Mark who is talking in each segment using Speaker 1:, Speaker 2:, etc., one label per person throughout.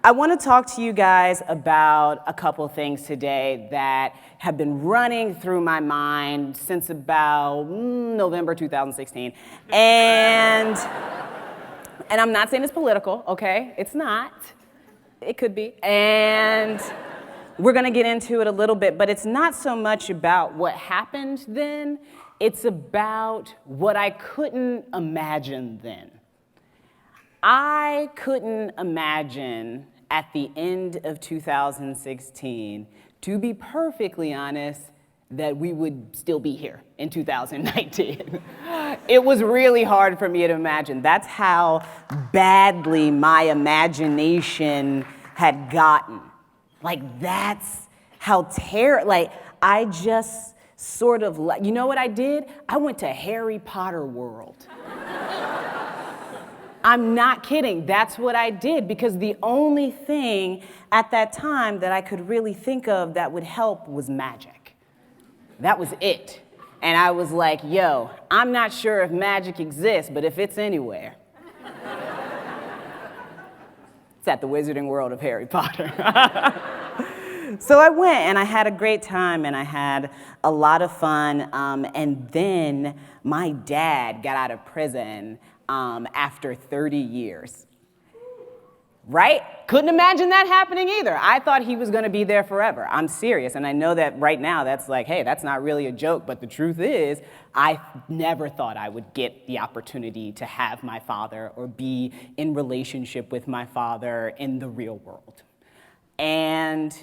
Speaker 1: I want to talk to you guys about a couple things today that have been running through my mind since about November 2016. And I'm not saying it's political, okay? It's not. It could be. And we're going to get into it a little bit, but it's not so much about what happened then. It's about what I couldn't imagine then. I couldn't imagine at the end of 2016, to be perfectly honest, that we would still be here in 2019. It was really hard for me to imagine. That's how badly my imagination had gotten. Like, that's how I just sort of, you know what I did? I went to Harry Potter World. I'm not kidding, that's what I did, because the only thing at that time that I could really think of that would help was magic. That was it. And I was like, yo, I'm not sure if magic exists, but if it's anywhere, it's at the Wizarding World of Harry Potter. So I went and I had a great time and I had a lot of fun. And then my dad got out of prison after 30 years. Right? Couldn't imagine that happening either. I thought he was going to be there forever. I'm serious. And I know that right now that's like, hey, that's not really a joke. But the truth is, I never thought I would get the opportunity to have my father or be in relationship with my father in the real world. And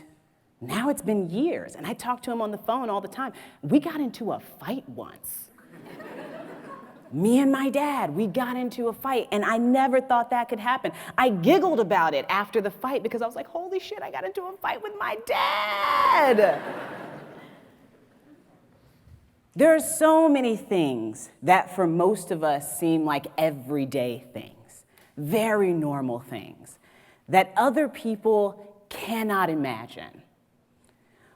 Speaker 1: now it's been years. And I talk to him on the phone all the time. We got into a fight once. Me and my dad, we got into a fight, and I never thought that could happen. I giggled about it after the fight because I was like, holy shit, I got into a fight with my dad. There are so many things that for most of us seem like everyday things, very normal things, that other people cannot imagine.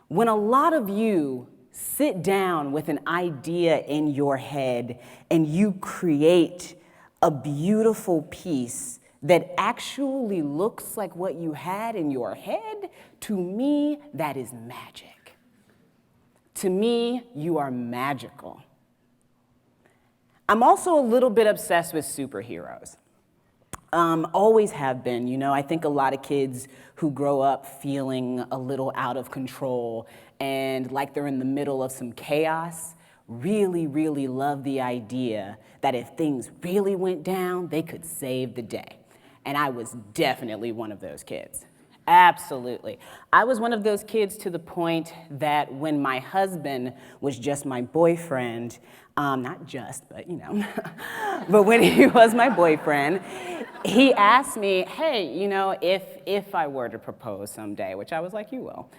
Speaker 1: When a lot of you sit down with an idea in your head and you create a beautiful piece that actually looks like what you had in your head, to me, that is magic. To me, you are magical. I'm also a little bit obsessed with superheroes. Always have been, you know. I think a lot of kids who grow up feeling a little out of control and like they're in the middle of some chaos really, really love the idea that if things really went down, they could save the day. And I was definitely one of those kids. Absolutely. I was one of those kids to the point that when my husband was just my boyfriend, not just, but you know, but when he was my boyfriend, he asked me, hey, you know, if I were to propose someday, which I was like, you will.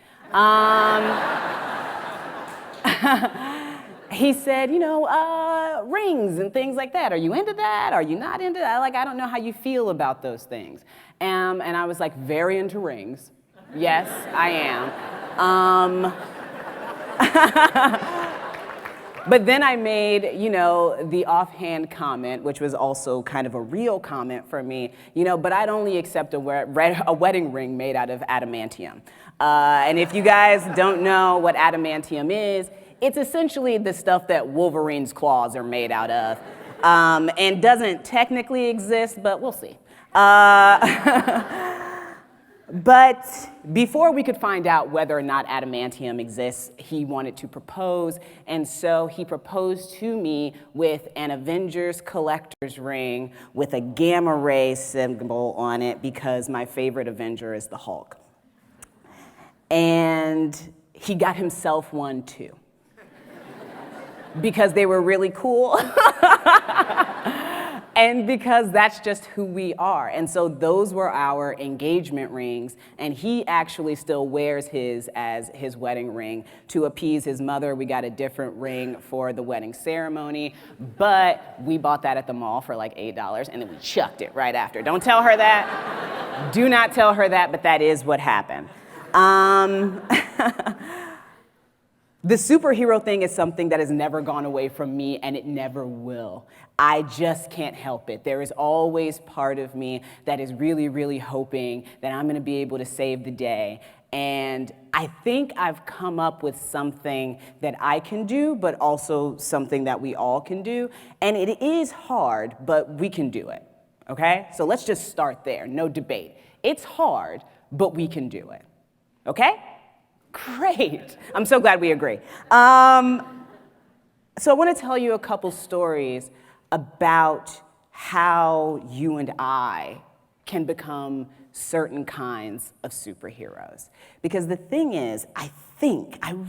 Speaker 1: He said, you know, rings and things like that. Are you into that? Are you not into that? I don't know how you feel about those things. And I was like, very into rings. Yes, I am. But then I made, you know, the offhand comment, which was also kind of a real comment for me, you know, but I'd only accept a wedding ring made out of adamantium. And if you guys don't know what adamantium is, it's essentially the stuff that Wolverine's claws are made out of. And doesn't technically exist, but we'll see. But before we could find out whether or not adamantium exists, he wanted to propose, and so he proposed to me with an Avengers collector's ring with a gamma ray symbol on it because my favorite Avenger is the Hulk. And he got himself one too, because they were really cool. And because that's just who we are. And so those were our engagement rings, and he actually still wears his as his wedding ring. To appease his mother, we got a different ring for the wedding ceremony, but we bought that at the mall for like $8, and then we chucked it right after. Don't tell her that. Do not tell her that, but that is what happened. The superhero thing is something that has never gone away from me, and it never will. I just can't help it. There is always part of me that is really, really hoping that I'm gonna be able to save the day. And I think I've come up with something that I can do, but also something that we all can do. And it is hard, but we can do it, okay? So let's just start there, no debate. It's hard, but we can do it, okay? Great. I'm so glad we agree. So I want to tell you a couple stories about how you and I can become certain kinds of superheroes. Because the thing is, I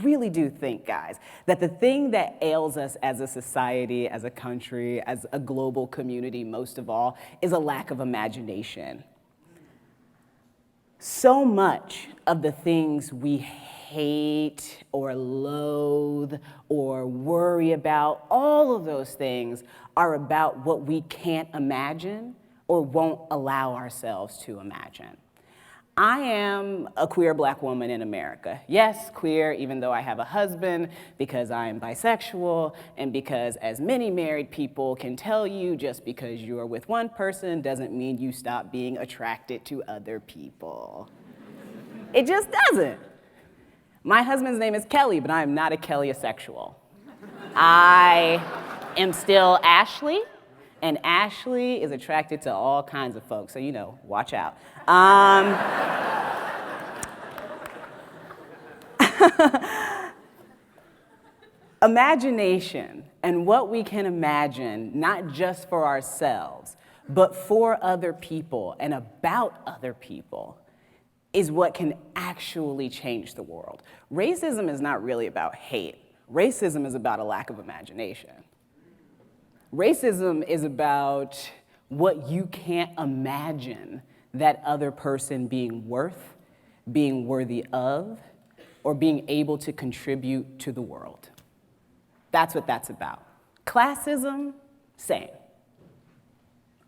Speaker 1: really do think, guys, that the thing that ails us as a society, as a country, as a global community, most of all, is a lack of imagination. So much of the things we hate or loathe or worry about, all of those things are about what we can't imagine or won't allow ourselves to imagine. I am a queer black woman in America. Yes, queer, even though I have a husband, because I am bisexual, and because as many married people can tell you, just because you are with one person doesn't mean you stop being attracted to other people. It just doesn't. My husband's name is Kelly, but I am not a Kelly-asexual. I am still Ashley, and Ashley is attracted to all kinds of folks, so watch out. Imagination and what we can imagine, not just for ourselves, but for other people and about other people, is what can actually change the world. Racism is not really about hate. Racism is about a lack of imagination. Racism is about what you can't imagine that other person being worth, being worthy of, or being able to contribute to the world. That's what that's about. Classism, same.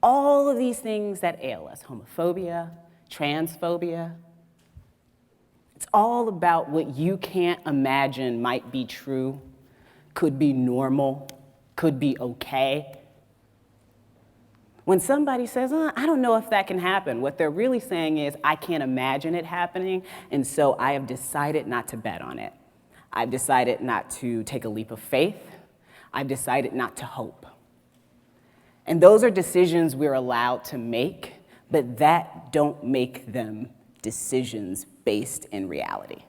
Speaker 1: All of these things that ail us, homophobia, transphobia, it's all about what you can't imagine might be true, could be normal, could be okay. When somebody says, I don't know if that can happen, what they're really saying is, I can't imagine it happening, and so I have decided not to bet on it. I've decided not to take a leap of faith. I've decided not to hope. And those are decisions we're allowed to make, but that don't make them decisions based in reality.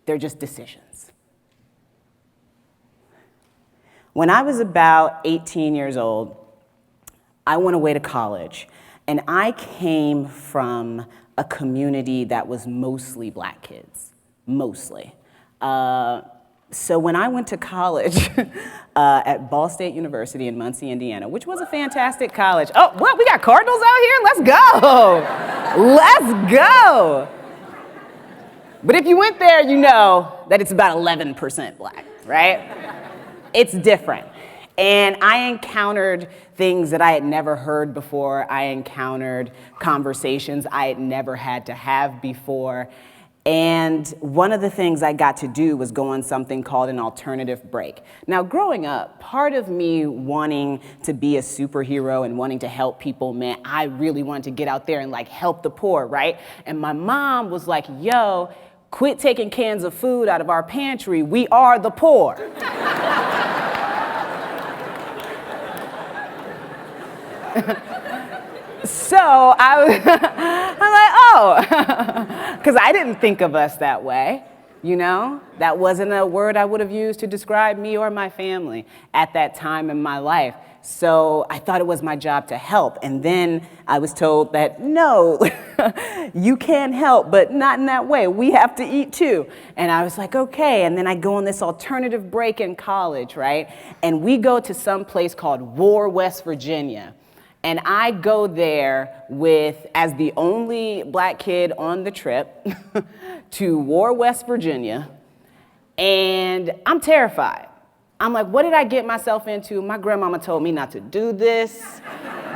Speaker 1: They're just decisions. When I was about 18 years old, I went away to college, and I came from a community that was mostly black kids, mostly. So when I went to college at Ball State University in Muncie, Indiana, which was a fantastic college. Oh, what, we got Cardinals out here? Let's go. Let's go. But if you went there, you know that it's about 11% black, right? It's different. And I encountered things that I had never heard before. I encountered conversations I had never had to have before. And one of the things I got to do was go on something called an alternative break. Now, growing up, part of me wanting to be a superhero and wanting to help people meant I really wanted to get out there and help the poor, right? And my mom was like, yo, quit taking cans of food out of our pantry. We are the poor. So I'm like, oh, because I didn't think of us that way, That wasn't a word I would have used to describe me or my family at that time in my life. So I thought it was my job to help. And then I was told that, no, you can help, but not in that way. We have to eat too. And I was like, okay. And then I go on this alternative break in college, right? And we go to some place called War, West Virginia. And I go there as the only black kid on the trip to War, West Virginia, and I'm terrified. I'm like, what did I get myself into? My grandmama told me not to do this.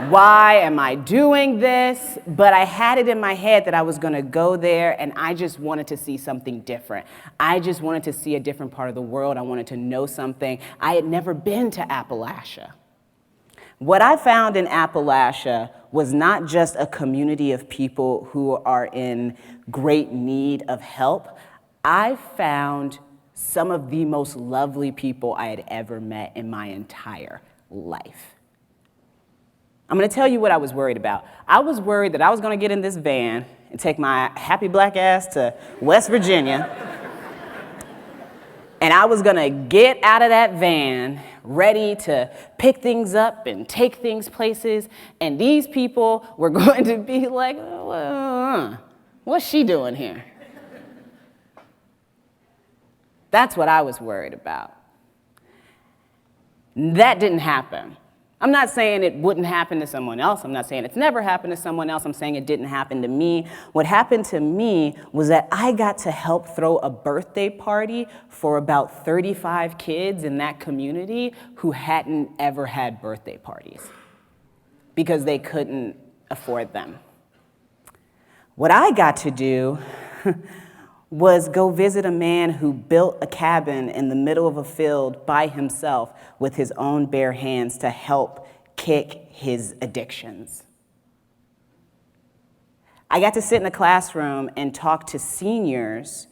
Speaker 1: Why am I doing this? But I had it in my head that I was gonna go there, and I just wanted to see something different. I just wanted to see a different part of the world. I wanted to know something. I had never been to Appalachia. What I found in Appalachia was not just a community of people who are in great need of help. I found some of the most lovely people I had ever met in my entire life. I'm gonna tell you what I was worried about. I was worried that I was gonna get in this van and take my happy black ass to West Virginia, and I was gonna get out of that van ready to pick things up and take things places, and these people were going to be like, what's she doing here? That's what I was worried about. That didn't happen. I'm not saying it wouldn't happen to someone else. I'm not saying it's never happened to someone else. I'm saying it didn't happen to me. What happened to me was that I got to help throw a birthday party for about 35 kids in that community who hadn't ever had birthday parties because they couldn't afford them. What I got to do was go visit a man who built a cabin in the middle of a field by himself with his own bare hands to help kick his addictions. I got to sit in a classroom and talk to seniors,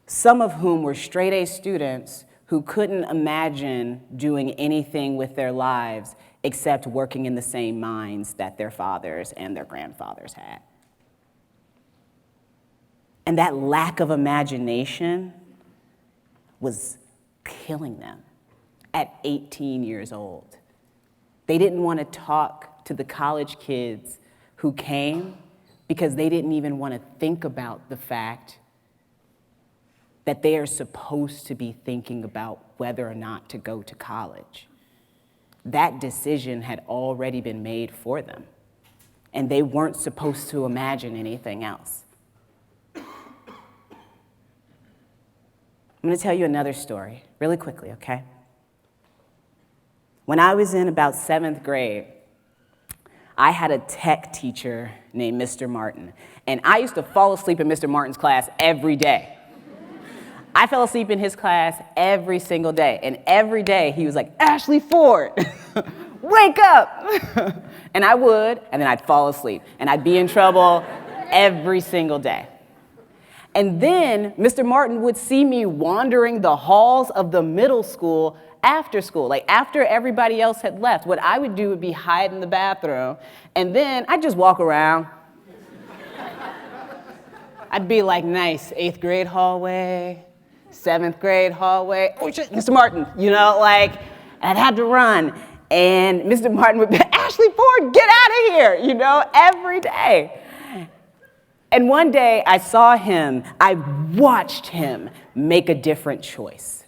Speaker 1: some of whom were straight A students who couldn't imagine doing anything with their lives except working in the same mines that their fathers and their grandfathers had. And that lack of imagination was killing them at 18 years old. They didn't want to talk to the college kids who came because they didn't even want to think about the fact that they are supposed to be thinking about whether or not to go to college. That decision had already been made for them, and they weren't supposed to imagine anything else. I'm going to tell you another story really quickly, okay? When I was in about 7th grade, I had a tech teacher named Mr. Martin, and I used to fall asleep in Mr. Martin's class every day. I fell asleep in his class every single day, and every day he was like, Ashley Ford, wake up! And I would, and then I'd fall asleep, and I'd be in trouble every single day. And then Mr. Martin would see me wandering the halls of the middle school after school, like after everybody else had left. What I would do would be hide in the bathroom, and then I'd just walk around. I'd be like, nice, 8th grade hallway, 7th grade hallway. Oh shit, Mr. Martin, you know, like, I'd have to run. And Mr. Martin would be, Ashley Ford, get out of here, you know, every day. And one day I saw him, I watched him make a different choice.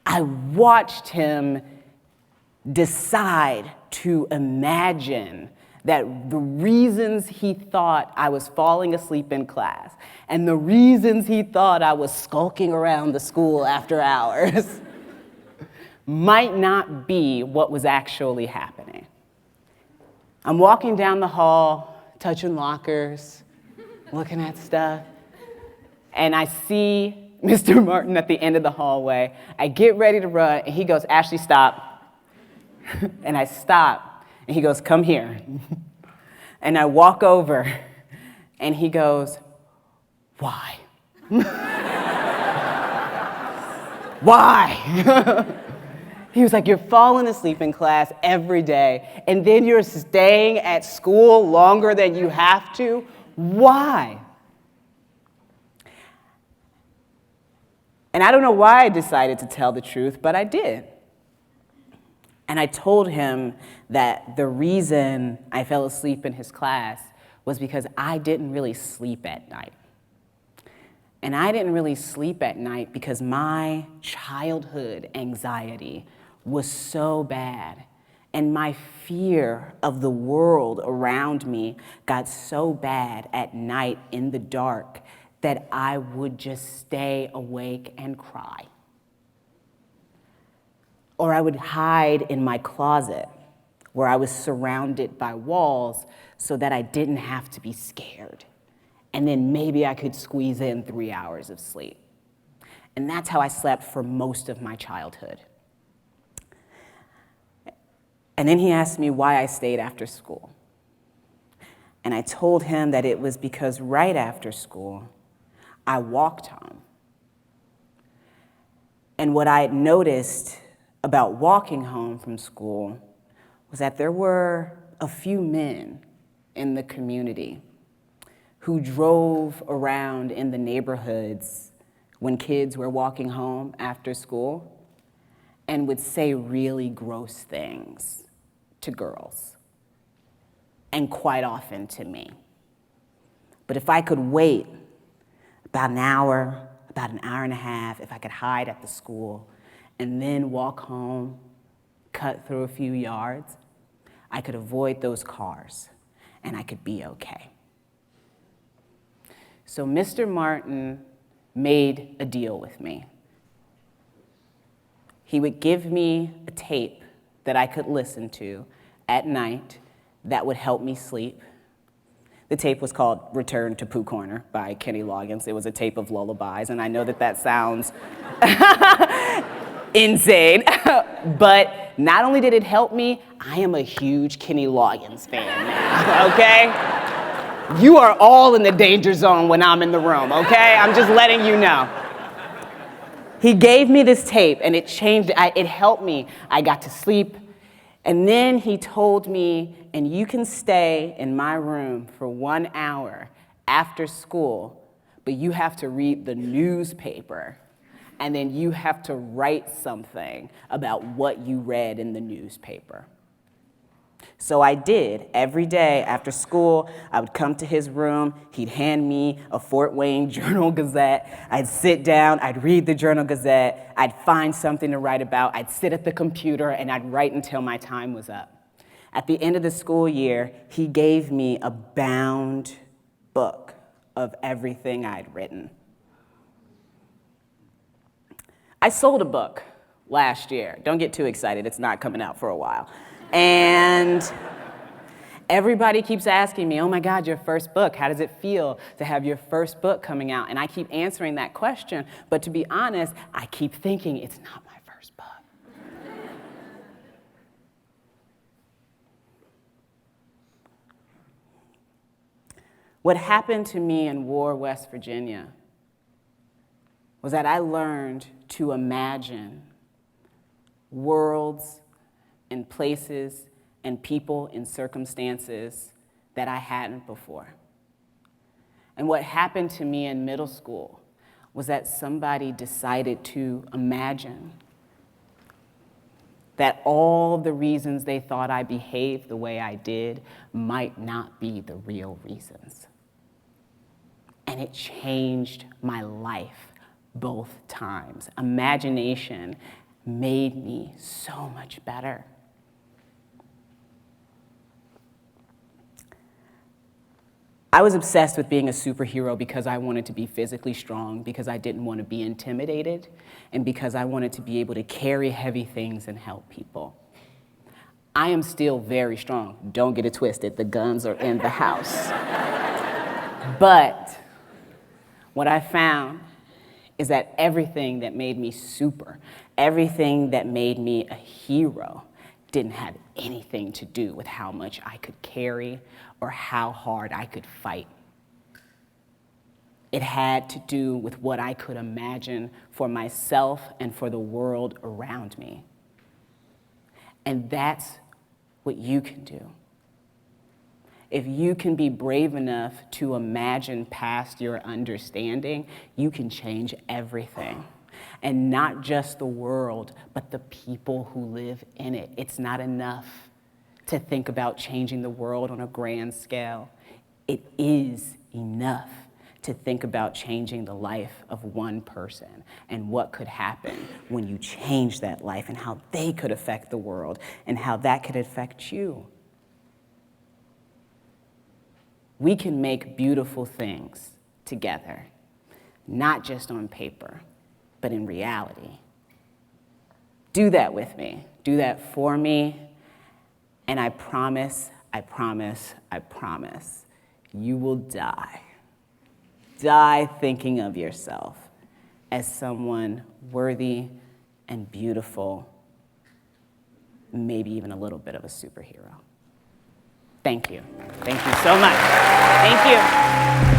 Speaker 1: I watched him decide to imagine that the reasons he thought I was falling asleep in class and the reasons he thought I was skulking around the school after hours might not be what was actually happening. I'm walking down the hall, touching lockers, looking at stuff, and I see Mr. Martin at the end of the hallway. I get ready to run, and he goes, Ashley, stop. And I stop, and he goes, come here. And I walk over, and he goes, why? Why? He was like, you're falling asleep in class every day, and then you're staying at school longer than you have to. Why? And I don't know why I decided to tell the truth, but I did. And I told him that the reason I fell asleep in his class was because I didn't really sleep at night. And I didn't really sleep at night because my childhood anxiety was so bad, and my fear of the world around me got so bad at night in the dark that I would just stay awake and cry. Or I would hide in my closet where I was surrounded by walls so that I didn't have to be scared. And then maybe I could squeeze in 3 hours of sleep. And that's how I slept for most of my childhood. And then he asked me why I stayed after school. And I told him that it was because right after school, I walked home. And what I had noticed about walking home from school was that there were a few men in the community who drove around in the neighborhoods when kids were walking home after school and would say really gross things to girls, and quite often to me. But if I could wait about an hour and a half, if I could hide at the school and then walk home, cut through a few yards, I could avoid those cars and I could be okay. So Mr. Martin made a deal with me. He would give me a tape that I could listen to at night that would help me sleep. The tape was called Return to Pooh Corner by Kenny Loggins. It was a tape of lullabies, and I know that sounds insane, but not only did it help me, I am a huge Kenny Loggins fan now, okay? You are all in the danger zone when I'm in the room, okay? I'm just letting you know. He gave me this tape, and it changed, it helped me. I got to sleep, and then he told me, and you can stay in my room for 1 hour after school, but you have to read the newspaper, and then you have to write something about what you read in the newspaper. So I did. Every day after school, I would come to his room. He'd hand me a Fort Wayne Journal-Gazette. I'd sit down. I'd read the Journal-Gazette. I'd find something to write about. I'd sit at the computer, and I'd write until my time was up. At the end of the school year, he gave me a bound book of everything I'd written. I sold a book last year. Don't get too excited. It's not coming out for a while. And everybody keeps asking me, oh my God, your first book, how does it feel to have your first book coming out? And I keep answering that question, but to be honest, I keep thinking it's not my first book. What happened to me in War, West Virginia was that I learned to imagine worlds and places and people and circumstances that I hadn't before. And what happened to me in middle school was that somebody decided to imagine that all the reasons they thought I behaved the way I did might not be the real reasons. And it changed my life both times. Imagination made me so much better. I was obsessed with being a superhero because I wanted to be physically strong, because I didn't want to be intimidated, and because I wanted to be able to carry heavy things and help people. I am still very strong. Don't get it twisted. The guns are in the house. But what I found is that everything that made me super, everything that made me a hero, didn't have anything to do with how much I could carry or how hard I could fight. It had to do with what I could imagine for myself and for the world around me. And that's what you can do. If you can be brave enough to imagine past your understanding, you can change everything. And not just the world, but the people who live in it. It's not enough to think about changing the world on a grand scale. It is enough to think about changing the life of one person and what could happen when you change that life and how they could affect the world and how that could affect you. We can make beautiful things together, not just on paper, but in reality. Do that with me. Do that for me. And I promise, I promise, I promise, you will die. Die thinking of yourself as someone worthy and beautiful, maybe even a little bit of a superhero. Thank you. Thank you so much. Thank you.